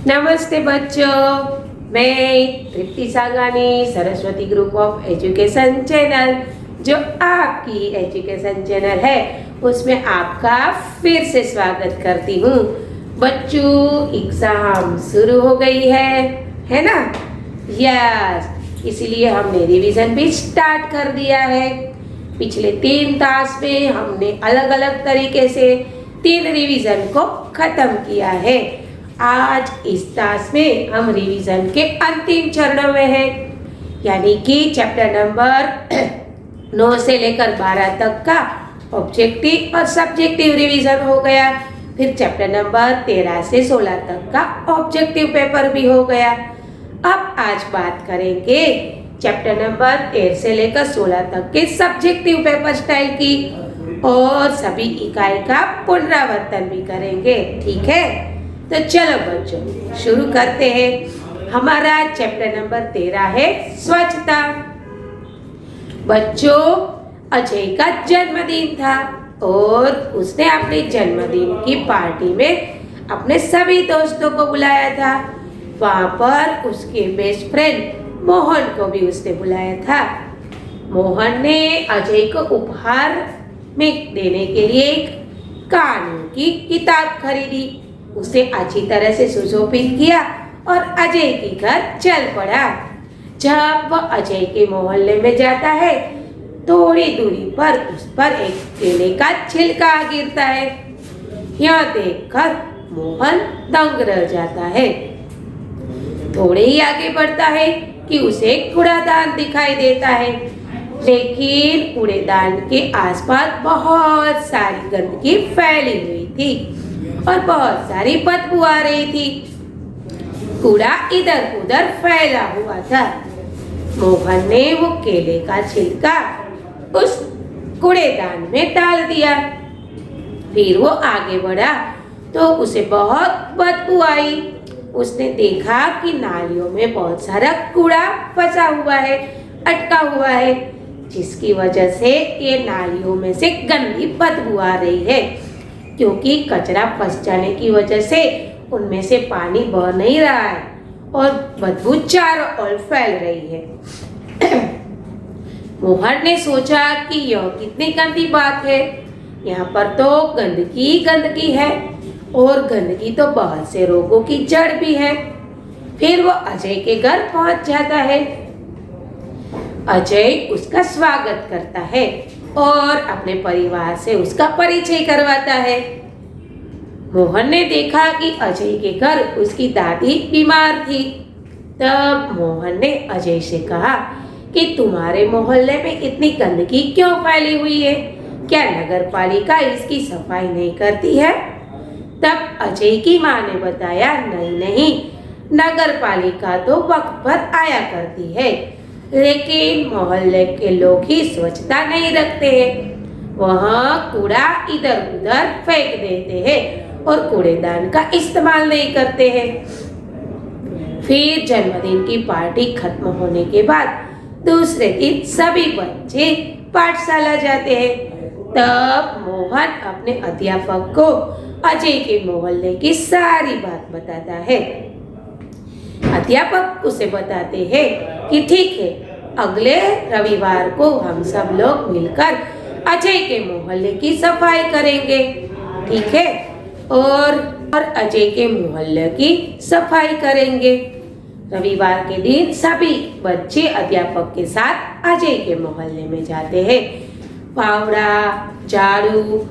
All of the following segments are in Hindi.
नमस्ते बच्चों, मैं Tripti Sangani Saraswati group of education channel जो आपकी एजुकेशन चैनल है उसमें आपका फिर से स्वागत करती हूँ। बच्चों, एग्जाम शुरू हो गई है ना? यस, इसीलिए हमने रिवीजन भी स्टार्ट कर दिया है। पिछले 3 तास में हमने अलग अलग तरीके से 3 रिवीजन को खत्म किया है। आज इस तास में हम रिवीजन के अंतिम चरणों में हैं, यानी कि चैप्टर नंबर 9 से लेकर 12 तक का ऑब्जेक्टिव और सब्जेक्टिव रिवीजन हो गया। फिर चैप्टर नंबर 13 से 16 तक का ऑब्जेक्टिव पेपर भी हो गया। अब आज बात करेंगे चैप्टर नंबर 13 से लेकर 16 तक के सब्जेक्टिव पेपर स्टाइल की और सभी इकाई का पुनरावर्तन भी करेंगे। ठीक है, तो चलो बच्चों शुरू करते हैं। हमारा चैप्टर नंबर 13 है स्वच्छता। बच्चों, अजय का जन्मदिन था और उसने अपने जन्मदिन की पार्टी में अपने सभी दोस्तों को बुलाया था। वहाँ पर उसके बेस्ट फ्रेंड मोहन को भी उसने बुलाया था। मोहन ने अजय को उपहार में देने के लिए एक कहानी की किताब खरीदी। उसे अच्छी तरह से सुशोभित किया और अजय के घर चल पड़ा। जब वह अजय के मोहल्ले में जाता है, थोड़ी दूरी पर उस पर एक केले का छिलका गिरता है। यह देखकर मोहन दंग रह जाता है। थोड़े ही आगे बढ़ता है कि उसे कूड़ादान दिखाई देता है, लेकिन कूड़ेदान के आसपास बहुत सारी गंदगी फैली हुई थी और बहुत सारी बदबू आ रही थी। कूड़ा इधर उधर फैला हुआ था। मोहन ने वो केले का छिलका उस कूड़ेदान में डाल दिया। फिर वो आगे बढ़ा तो उसे बहुत बदबू आई। उसने देखा कि नालियों में बहुत सारा कूड़ा फंसा हुआ है, अटका हुआ है, जिसकी वजह से ये नालियों में से गंदी बदबू आ रही है, क्योंकि कचरा फंस जाने की वजह से उनमें से पानी बह नहीं रहा है और बदबू चारों ओर फैल रही है। मोहन ने सोचा कि यह कितनी गंदी बात है। यहाँ पर तो गंदगी गंदगी है और गंदगी तो बहुत से रोगों की जड़ भी है। फिर वो अजय के घर पहुंच जाता है। अजय उसका स्वागत करता है और अपने परिवार से उसका परिचय करवाता है। मोहन ने देखा कि अजय के घर उसकी दादी बीमार थी। तब मोहन ने अजय से कहा कि तुम्हारे मोहल्ले में इतनी गंदगी क्यों फैली हुई है? क्या नगर पालिका इसकी सफाई नहीं करती है? तब अजय की माँ ने बताया, नहीं, नगर पालिका तो वक्त पर आया करती है, लेकिन मोहल्ले के लोग ही स्वच्छता नहीं रखते हैं। वहाँ कूड़ा इधर उधर फेंक देते हैं और कूड़ेदान का इस्तेमाल नहीं करते हैं। फिर जन्मदिन की पार्टी खत्म होने के बाद दूसरे दिन सभी बच्चे पाठशाला जाते हैं। तब मोहन अपने अध्यापक को अजय के मोहल्ले की सारी बात बताता है। अध्यापक उसे बताते हैं कि ठीक है, अगले रविवार को हम सब लोग मिलकर अजय के मोहल्ले की सफाई करेंगे। ठीक है, और अजय के मोहल्ले की सफाई करेंगे। रविवार के दिन सभी बच्चे अध्यापक के साथ अजय के मोहल्ले में जाते हैं। फावड़ा, झाड़ू,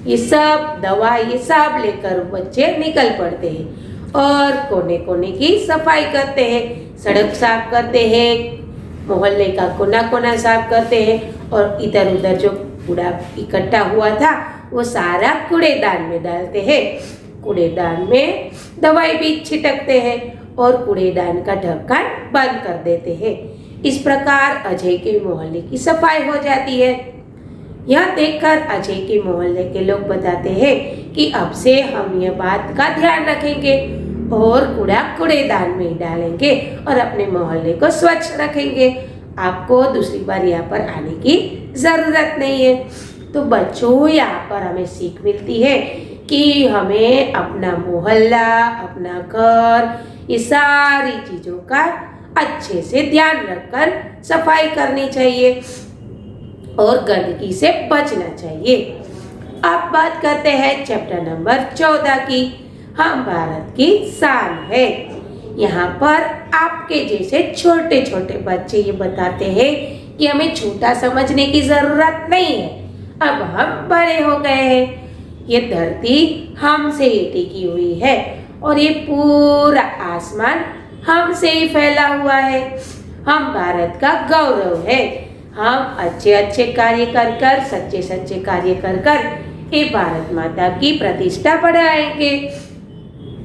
ये सब दवा, ये सब लेकर बच्चे निकल पड़ते हैं और कोने कोने की सफाई करते हैं। सड़क साफ करते हैं, मोहल्ले का कोना कोना साफ करते हैं और इधर उधर जो कूड़ा इकट्ठा हुआ था वो सारा कूड़ेदान में डालते हैं। कूड़ेदान में दवाई भी छिटकते हैं और कूड़ेदान का ढक्कन बंद कर देते हैं। इस प्रकार अजय के मोहल्ले की सफाई हो जाती है। यह देखकर अजय के मोहल्ले के लोग बताते हैं कि अब से हम यह बात का ध्यान रखेंगे और कूड़ा कूड़ेदान में ही डालेंगे और अपने मोहल्ले को स्वच्छ रखेंगे। आपको दूसरी बार यहाँ पर आने की जरूरत नहीं है। तो बच्चों, यहाँ पर हमें सीख मिलती है कि हमें अपना मोहल्ला, अपना घर, ये सारी चीज़ों का अच्छे से ध्यान रखकर सफाई करनी चाहिए और गंदगी से बचना चाहिए। अब बात करते हैं चैप्टर नंबर 14 की। हम भारत की शान है। यहाँ पर आपके जैसे छोटे छोटे बच्चे ये बताते हैं कि हमें छोटा समझने की जरूरत नहीं है, अब हम बड़े हो गए हैं। ये धरती हमसे ही टिकी हुई है और ये पूरा आसमान हमसे ही फैला हुआ है। हम भारत का गौरव है। हम अच्छे अच्छे कार्य कर सच्चे सच्चे कार्य कर ये भारत माता की प्रतिष्ठा बढ़ाएंगे।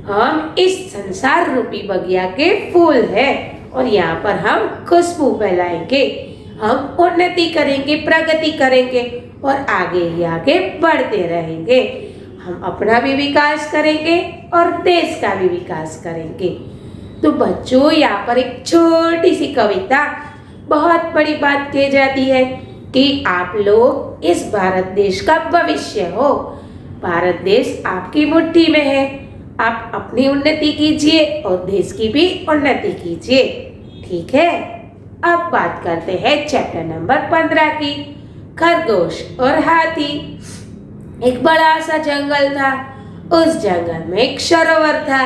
हम इस संसार रूपी बगिया के फूल हैं और यहाँ पर हम खुशबू फैलाएंगे। हम उन्नति करेंगे, प्रगति करेंगे और आगे ही आगे बढ़ते रहेंगे। हम अपना भी विकास करेंगे और देश का भी विकास करेंगे। तो बच्चों, यहाँ पर एक छोटी सी कविता बहुत बड़ी बात कही जाती है कि आप लोग इस भारत देश का भविष्य हो। भारत देश आपकी मुट्ठी में है। आप अपनी उन्नति कीजिए और देश की भी उन्नति कीजिए। ठीक है, अब बात करते हैं चैप्टर नंबर 15 की। खरगोश और हाथी। एक बड़ा सा जंगल था। उस जंगल में एक सरोवर था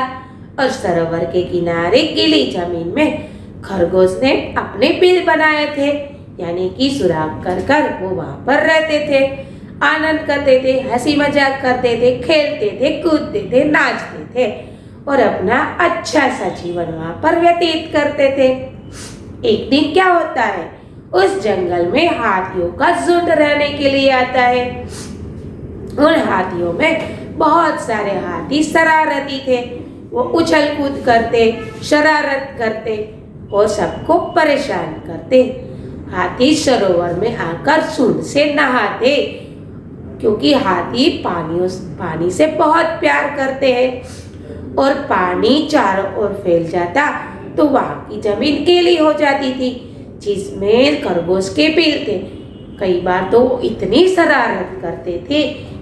और सरोवर के किनारे गीली जमीन में खरगोश ने अपने बिल बनाए थे, यानी कि सुराख कर वो वहां पर रहते थे, आनंद करते थे, हंसी मजाक करते थे, खेलते थे, कूदते थे, नाचते थे और अपना अच्छा सा जीवन वहां पर व्यतीत करते थे। एक दिन क्या होता है, उस जंगल में हाथियों का झुंड रहने के लिए आता है। उन हाथियों में बहुत सारे हाथी शरारती थे। वो उछल कूद करते, शरारत करते और सबको परेशान करते। हाथी सरोवर में आकर झुंड से नहाते, क्योंकि हाथी पानी से बहुत प्यार करते हैं और पानी चारों ओर फैल जाता तो वहाँ की जमीन गीली हो जाती थी, जिसमें खरगोश के बिल थे। कई बार तो इतनी शरारत करते थे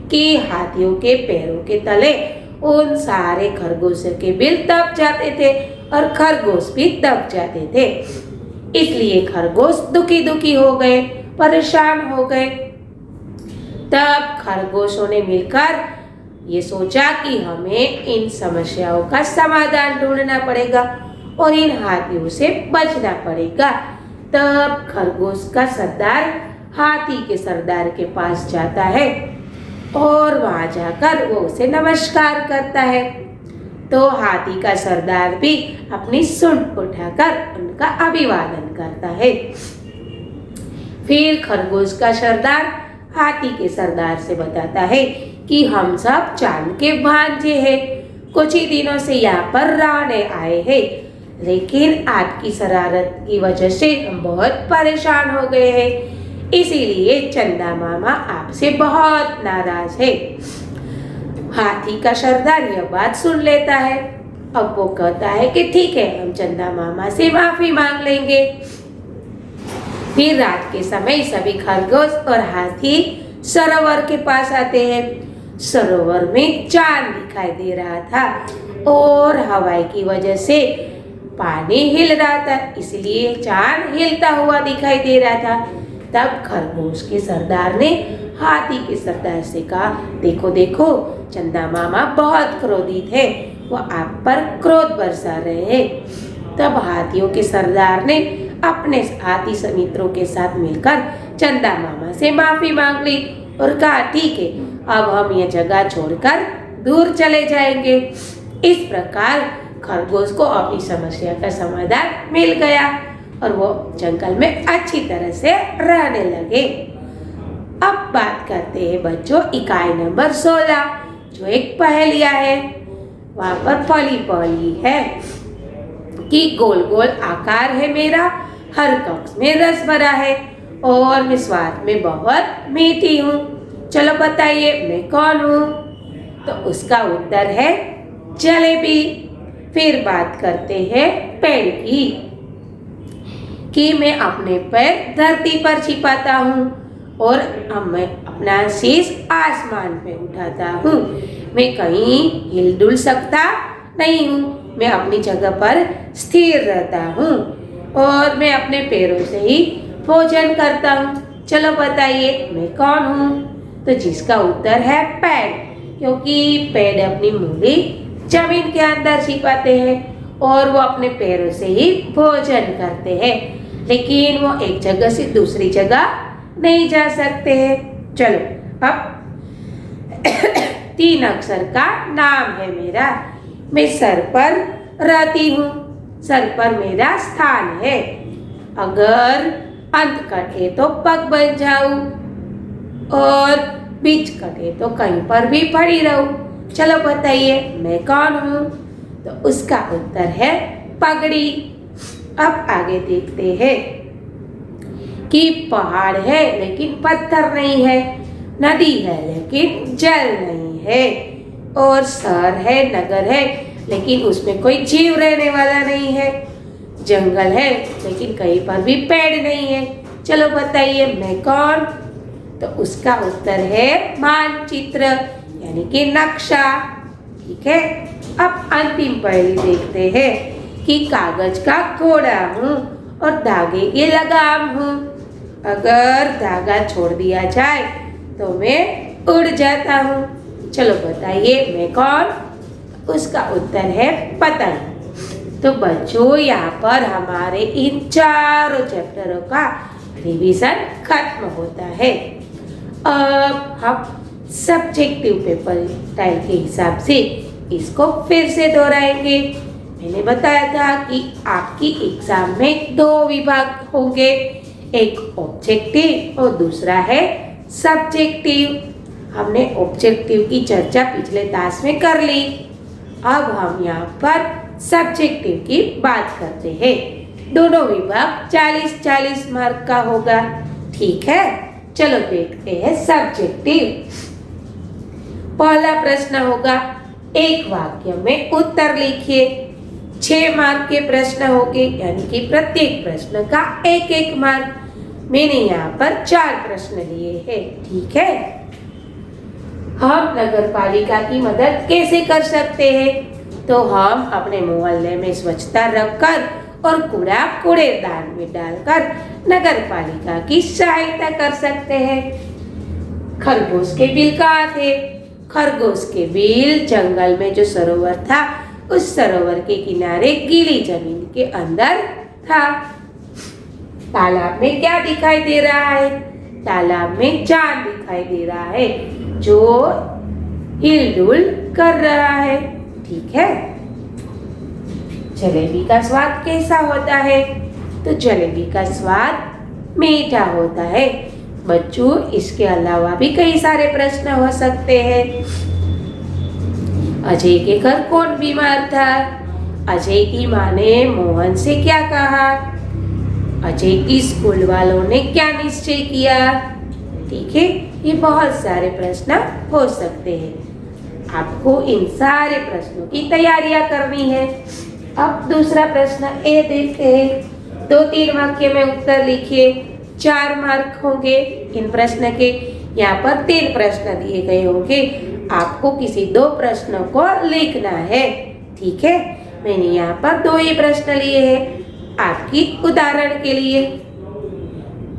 कि हाथियों के पैरों के तले उन सारे खरगोशों के बिल दब जाते थे और खरगोश भी दब जाते थे। इसलिए खरगोश दुखी दुखी हो गए, परेशान हो गए। तब खरगोशों ने मिलकर ये सोचा कि हमें इन समस्याओं का समाधान ढूंढना पड़ेगा और इन हाथियों से बचना पड़ेगा। तब खरगोश का सरदार हाथी के सरदार के पास जाता है और वहां जाकर वो उसे नमस्कार करता है। तो हाथी का सरदार भी अपनी सूंड उठाकर उनका अभिवादन करता है। फिर खरगोश का सरदार हाथी के सरदार से बताता है कि हम सब चांद के भांजे हैं, कुछ ही दिनों से यहाँ पर रहने आए हैं, लेकिन आपकी शरारत की वजह से हम बहुत परेशान हो गए हैं। इसीलिए चंदा मामा आपसे बहुत नाराज है। हाथी का सरदार यह बात सुन लेता है। अब वो कहता है कि ठीक है, हम चंदा मामा से माफी मांग लेंगे। फिर रात के समय सभी खरगोश और हाथी सरोवर के पास आते हैं। सरोवर में चांद दिखाई दे रहा था और हवा की वजह से पानी हिल रहा था, इसलिए चांद हिलता हुआ दिखाई दे रहा था। तब खरगोश के सरदार ने हाथी के सरदार से कहा, देखो देखो, चंदा मामा बहुत क्रोधित है, वो आप पर क्रोध बरसा रहे हैं। तब हाथियों के सरदार ने अपने हाथी मित्रों के साथ मिलकर चंदा मामा से माफी मांग ली और कहा, ठीक है, अब हम ये जगह छोड़कर दूर चले जाएंगे। इस प्रकार खरगोश को अपनी समस्या का समाधान मिल गया और वो जंगल में अच्छी तरह से रहने लगे। अब बात करते हैं बच्चों इकाई नंबर 16, जो एक पहेलिया है। वहाँ पर पली पली है कि गोल गोल आकार है मेरा, हर कक्ष में रस भरा है और मैं स्वाद में बहुत मीठी हूँ। चलो बताइए मैं कौन हूँ? तो उसका उत्तर है जलेबी। फिर बात करते हैं पेड़ की कि मैं अपने पैर धरती पर छिपाता हूँ और अब मैं अपना शीश आसमान पे उठाता हूँ। मैं कहीं हिल डुल सकता नहीं हूँ। मैं अपनी जगह पर स्थिर रहता हूँ और मैं अपने पैरों से ही भोजन करता हूँ। चलो बताइए मैं कौन हूँ? तो जिसका उत्तर है पेड़, क्योंकि पेड़ अपनी मूली जमीन के अंदर छिपाते हैं और वो अपने पैरों से ही भोजन करते हैं, लेकिन वो एक जगह से दूसरी जगह नहीं जा सकते हैं। चलो अब 3 अक्षर का नाम है मेरा। मैं सर पर रहती हूँ, सर पर मेरा स्थान है। अगर अंत कटे तो पग बन जाऊं और बीच कटे तो कहीं पर भी पड़ी रहूं। चलो बताइए मैं कौन हूँ? तो उसका उत्तर है पगड़ी। अब आगे देखते हैं कि पहाड़ है लेकिन पत्थर नहीं है, नदी है लेकिन जल नहीं है, और शहर है, नगर है, लेकिन उसमें कोई जीव रहने वाला नहीं है। जंगल है लेकिन कहीं पर भी पेड़ नहीं है। चलो बताइए मैं कौन? तो उसका उत्तर है मानचित्र, यानी कि नक्शा। ठीक है, अब अंतिम पहेली देखते हैं कि कागज का घोड़ा हूँ और धागे की लगाम हूँ। अगर धागा छोड़ दिया जाए तो मैं उड़ जाता हूँ। चलो बताइए मैं कौन? उसका उत्तर है पतंग। तो बच्चों, यहाँ पर हमारे इन चारों चैप्टरों का रिवीजन खत्म होता है। अब हम सब्जेक्टिव पेपर टाइप के हिसाब से इसको फिर से दोहराएंगे। मैंने बताया था कि आपकी एग्जाम में 2 विभाग होंगे, एक ऑब्जेक्टिव और दूसरा है सब्जेक्टिव। हमने ऑब्जेक्टिव की चर्चा पिछले क्लास में कर ली। अब हम यहाँ पर सब्जेक्टिव की बात करते हैं। दोनों विभाग 40-40 मार्क का होगा। ठीक है, चलो देखते हैं सब्जेक्टिव। पहला प्रश्न होगा, एक वाक्य में उत्तर लिखिए। 6 मार्क के प्रश्न होंगे, यानी कि प्रत्येक प्रश्न का 1-1 मार्क। मैंने यहाँ पर 4 प्रश्न लिए हैं। ठीक है, हम नगर पालिका की मदद कैसे कर सकते हैं? तो हम अपने मोहल्ले में स्वच्छता रखकर और कूड़ा कूड़ेदान में डालकर नगर पालिका की सहायता कर सकते हैं। खरगोश के बिल कहाँ थे? खरगोश के बिल जंगल में जो सरोवर था, उस सरोवर के किनारे गीली जमीन के अंदर था। तालाब में क्या दिखाई दे रहा है? तालाब में चांद दिखाई दे रहा है जो हिलडुल कर रहा है। ठीक है, जलेबी का स्वाद कैसा होता है? तो जलेबी का स्वाद मीठा होता है। बच्चों, इसके अलावा भी कई सारे प्रश्न हो सकते हैं। अजय के घर कौन बीमार था? अजय की माँ ने मोहन से क्या कहा? अजय की स्कूल वालों ने क्या निश्चय किया? ठीक है, ये बहुत सारे प्रश्न हो सकते हैं। आपको इन सारे प्रश्नों की तैयारियां करनी है। अब दूसरा प्रश्न ए देखते हैं। 2-3 वाक्य में उत्तर लिखिए। 4 मार्क होंगे इन प्रश्न के। यहाँ पर 3 प्रश्न दिए गए होंगे, आपको किसी 2 प्रश्नों को लिखना है। ठीक है, मैंने यहाँ पर 2 ही प्रश्न लिए हैं आपकी उदाहरण के लिए।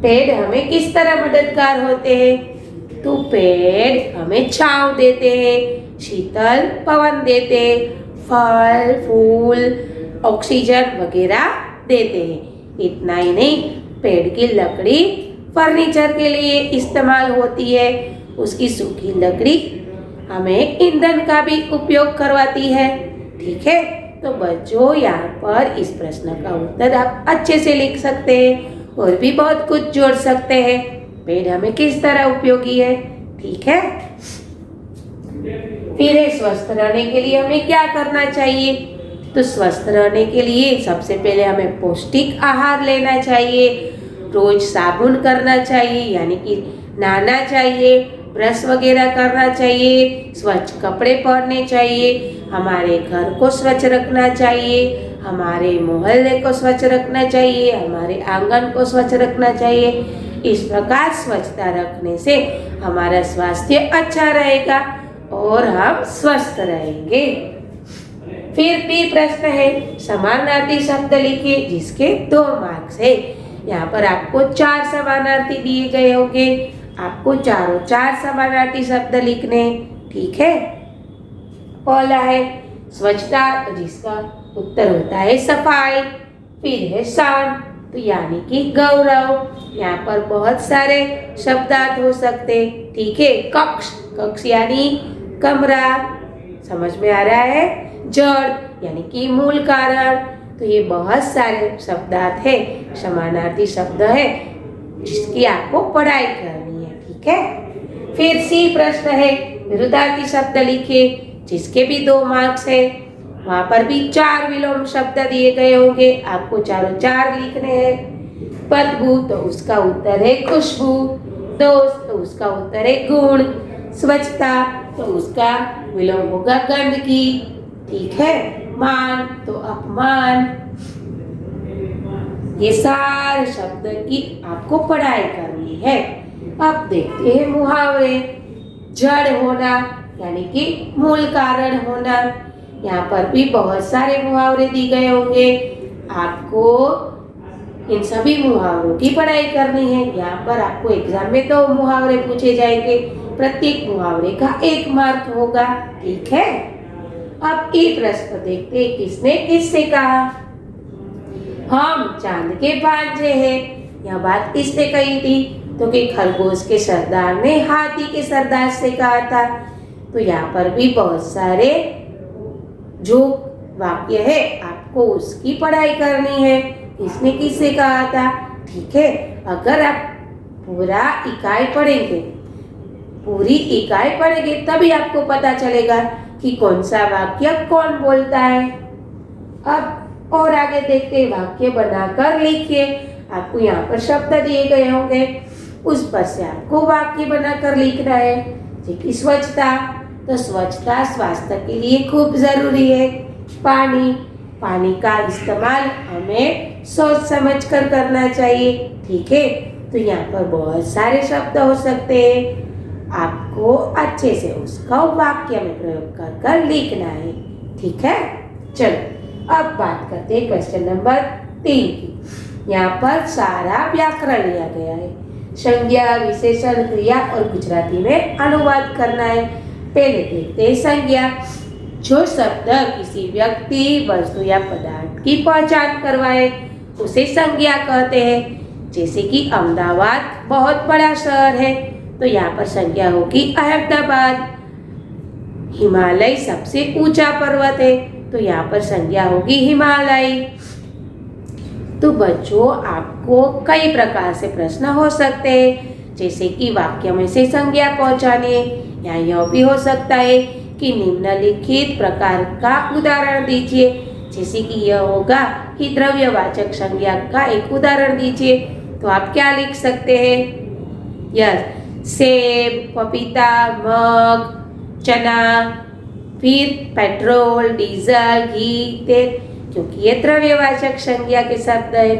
पेड़ हमें किस तरह मददगार होते हैं? तो पेड़ हमें छांव देते हैं, शीतल पवन देते हैं, फल फूल ऑक्सीजन वगैरह देते हैं। इतना ही नहीं, पेड़ की लकड़ी फर्नीचर के लिए इस्तेमाल होती है। उसकी सूखी लकड़ी हमें ईंधन का भी उपयोग करवाती है। ठीक है, तो बच्चों, यहाँ पर इस प्रश्न का उत्तर आप अच्छे से लिख सकते हैं और भी बहुत कुछ जोड़ सकते हैं। पेड़ हमें किस तरह उपयोगी है। ठीक है, फिर स्वस्थ रहने के लिए हमें क्या करना चाहिए? तो स्वस्थ रहने के लिए सबसे पहले हमें पौष्टिक आहार लेना चाहिए, रोज साबुन करना चाहिए, यानी कि नहाना चाहिए, ब्रश वगैरह करना चाहिए, स्वच्छ कपड़े पहनने चाहिए, हमारे घर को स्वच्छ रखना चाहिए, हमारे मोहल्ले को स्वच्छ रखना चाहिए, हमारे आंगन को स्वच्छ रखना चाहिए। इस प्रकार स्वच्छता रखने से हमारा स्वास्थ्य अच्छा रहेगा और हम स्वस्थ रहेंगे। फिर भी प्रश्न है, समानार्थी शब्द लिखिए जिसके 2 मार्क्स है। यहाँ पर आपको 4 समानार्थी दिए गए होंगे, आपको चारों 4 समानार्थी शब्द लिखने। ठीक है, पहला है स्वच्छता, तो जिसका उत्तर होता है सफाई। फिर है शान, तो यानी कि गौरव। यहाँ पर बहुत सारे शब्दार्थ हो सकते। ठीक है, कक्ष, कक्ष यानी कमरा, समझ में आ रहा है। जड़ यानी कि मूल कारण। तो ये बहुत सारे शब्दार्थ है, समानार्थी शब्द है जिसकी आपको पढ़ाई करनी है। ठीक है, फिर सी प्रश्न है, विरुद्धार्थी शब्द लिखिए जिसके भी 2 मार्क्स है। वहां पर भी 4 विलोम शब्द दिए गए होंगे, आपको चारों 4 लिखने हैं। बदबू, तो उसका उत्तर है खुशबू। दोष, तो उसका उत्तर है गुण। स्वच्छता, तो उसका विलोम होगा गंदगी। ठीक है, मान, तो अपमान। ये सारे शब्द की आपको पढ़ाई करनी है। अब देखते हैं मुहावरे। जड़ होना यानी कि मूल कारण होना, यहाँ पर भी बहुत सारे मुहावरे दिए गए होंगे, आपको इन सभी मुहावरों की पढ़ाई करनी है। यहाँ पर आपको एग्जाम में 2 मुहावरे पूछे जाएंगे, प्रत्येक मुहावरे का 1 मार्क होगा। ठीक है, अब ये प्रश्न देखते हैं, किसने किससे कहा। हम चांद के भांजे हैं, यह बात किसने कही थी, तो कि खरगोश के सरदार ने हाथी के सरदार से कहा था। तो यहाँ पर भी बहुत सारे जो वाक्य है आपको उसकी पढ़ाई करनी है, किसने किससे कहा था। ठीक है, अगर आप पूरा इकाई पढ़ेंगे, पूरी इकाई पढ़ेंगे तभी आपको पता चलेगा कि कौन सा वाक्य कौन बोलता है। अब और आगे देखते हैं, वाक्य बनाकर लिखिए। आपको यहाँ पर शब्द दिए गए होंगे, उस पर से आपको वाक्य बनाकर लिखना है। जैसे स्वच्छता, तो स्वच्छता स्वास्थ्य के लिए खूब जरूरी है। पानी, पानी का इस्तेमाल हमें सोच समझ कर करना चाहिए। ठीक है, तो यहाँ पर बहुत सारे शब्द हो सकते हैं, आपको अच्छे से उसका वाक्य में प्रयोग कर कर लिखना है। ठीक है, चलो अब बात करते हैं क्वेश्चन नंबर 3 की। यहाँ पर सारा व्याकरण लिया गया है, संज्ञा, विशेषण, क्रिया और गुजराती में अनुवाद करना है। पहले देखते हैं संज्ञा। जो शब्द किसी व्यक्ति, वस्तु या पदार्थ की पहचान करवाए उसे संज्ञा कहते हैं। जैसे कि अहमदाबाद बहुत बड़ा शहर है, तो यहाँ पर संज्ञा होगी अहमदाबाद। हिमालय सबसे ऊंचा पर्वत है, तो यहाँ पर संज्ञा होगी हिमालय। तो बच्चों, आपको कई प्रकार से प्रश्न हो सकते हैं, जैसे कि वाक्य में से संज्ञा पहचानिए, या यह भी हो सकता है कि निम्नलिखित प्रकार का उदाहरण दीजिए। जैसे कि यह होगा कि द्रव्यवाचक संज्ञा का एक उदाहरण दीजिए, तो आप क्या लिख सकते हैं। यस, सेब, पपीता, मग, चना, फिर पेट्रोल, डीजल, घी, तेल, क्योंकि ये द्रव्यवाचक संज्ञा के शब्द है।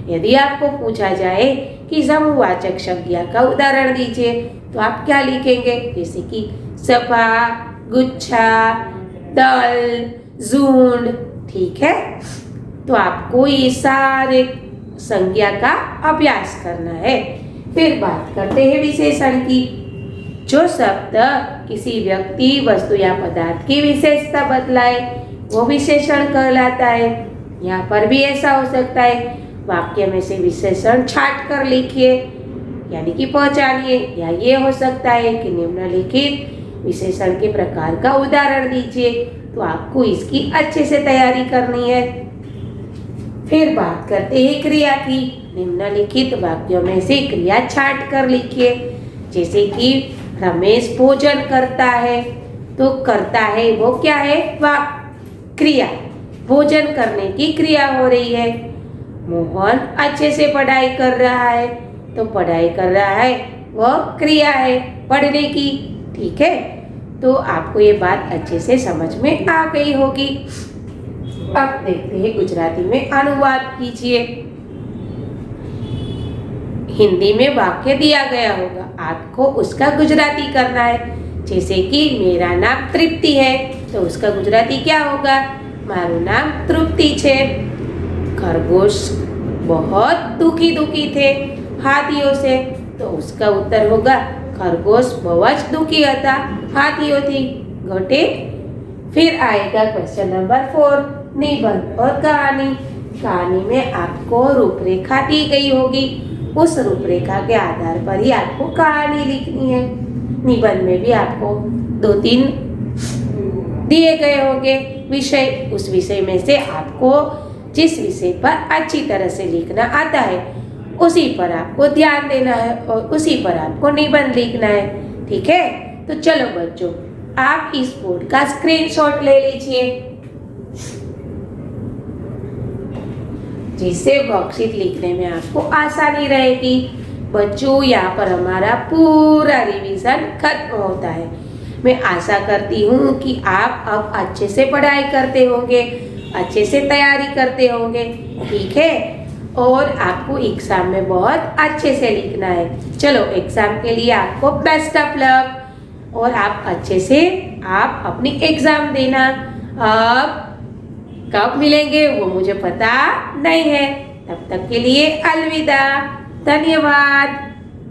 यदि आपको पूछा जाए कि समूहवाचक संज्ञा का उदाहरण दीजिए, तो आप क्या लिखेंगे। जैसे कि सभा, गुच्छा, दल, झुंड। ठीक है, तो आपको ये सारे संज्ञा का अभ्यास करना है। फिर बात करते हैं विशेषण की। जो शब्द किसी व्यक्ति, वस्तु या पदार्थ की विशेषता बतलाए वो विशेषण कहलाता है। यहाँ पर भी ऐसा हो सकता है, वाक्य में से विशेषण छांट कर लिखिए, यानी कि पहचानिए। या ये हो सकता है कि निम्नलिखित विशेषण के प्रकार का उदाहरण दीजिए, तो आपको इसकी अच्छे से तैयारी करनी है। फिर बात करते हैं क्रिया की। निम्नलिखित वाक्यों में से क्रिया छांट कर लिखिए। जैसे कि रमेश भोजन करता है, तो करता है वो क्या है, क्रिया, भोजन करने की क्रिया हो रही है। मोहन अच्छे से पढ़ाई कर रहा है, तो पढ़ाई कर रहा है वो क्रिया है पढ़ने की। ठीक है, तो आपको ये बात अच्छे से समझ में आ गई होगी। अब देखते हैं गुजराती में अनुवाद कीजिए। हिंदी में वाक्य दिया गया होगा, आपको उसका गुजराती करना है। जैसे कि मेरा नाम तृप्ति है तो उसका गुजराती क्या होगा? मारू नाम तृप्ति छे। खरगोश बहुत दुखी थे हाथियों से तो उसका उत्तर होगा खरगोश बहुत दुखी था हाथियों थी। Got it? फिर आएगा क्वेश्चन नंबर 4, निबंध और कहानी। कहानी में आपको रूपरेखा दी गई होगी, उस रूपरेखा के आधार पर ही आपको कहानी लिखनी है। निबंध में भी आपको 2-3 दिए गए होंगे विषय, उस विषय में से आपको जिस विषय पर अच्छी तरह से लिखना आता है उसी पर आपको ध्यान देना है और उसी पर आपको निबंध लिखना है। ठीक है, तो चलो बच्चों, आप इस बोर्ड का स्क्रीनशॉट ले लीजिए जिससे वर्कशीट लिखने में आपको आसानी रहेगी। बच्चों, यहाँ पर हमारा पूरा रिवीजन खत्म होता है। मैं आशा करती हूँ कि आप अब अच्छे से पढ़ाई करते होंगे, अच्छे से तैयारी करते होंगे। ठीक है, और आपको एग्जाम में बहुत अच्छे से लिखना है। चलो, एग्जाम के लिए आपको बेस्ट ऑफ लक और आप अच्छे से आप अपनी एग्जाम देना। अब कब मिलेंगे वो मुझे पता नहीं है, तब तक के लिए अलविदा। धन्यवाद।